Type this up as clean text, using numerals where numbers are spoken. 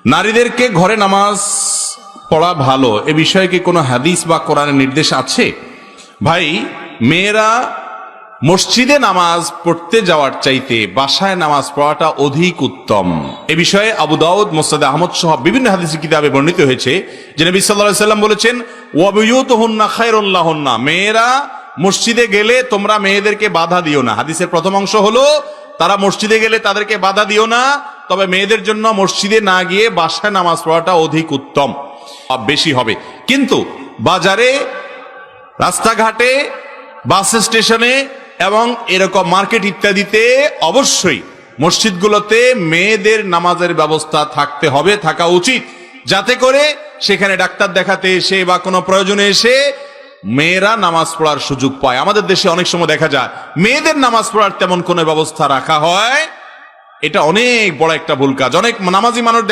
নারীদেরকে ঘরে নামাজ পড়া ভালো এ বিষয়ে কি কোনো হাদিস বা কোরআনের নির্দেশ আছে? ভাই, মেয়েরা মসজিদে নামাজ পড়তে যাওয়ার চাইতে বাসায় নামাজ পড়াটা অধিক উত্তম। এ বিষয়ে আবু দাউদ, মুসনাদ আহমদ সহ বিভিন্ন হাদিসের কিতাবে বর্ণিত হয়েছে যে নবী সাল্লাল্লাহু আলাইহি ওয়াসাল্লাম বলেছেন, ওয়া বুয়ুতুহুন্না খায়রুল লাহুন্না, মেয়েরা মসজিদে গেলে তোমরা মেয়েদেরকে বাধা দিও না। হাদিসের প্রথম অংশ হলো তারা মসজিদে গেলে তাদেরকে বাধা দিও না, তবে মেয়েদের জন্য মসজিদে না গিয়ে বাসায় নামাজ পড়াটা অধিক উত্তম, বেশি হবে। কিন্তু বাজারে, রাস্তাঘাটে, বাস স্টেশনে এবং এরকম মার্কেট ইত্যাদিতে অবশ্যই মসজিদগুলোতে মেয়েদের নামাজের ব্যবস্থা থাকতে হবে, থাকা উচিত, যাতে করে সেখানে ডাক্তার দেখাতে এসে বা কোনো প্রয়োজনে এসে মেয়েরা নামাজ পড়ার সুযোগ পায়। আমাদের দেশে অনেক সময় দেখা যায় মেয়েদের নামাজ পড়ার তেমন কোনো ব্যবস্থা রাখা হয়, এটা অনেক বড় একটা ভুল কাজ। অনেক নামাজি মানুষ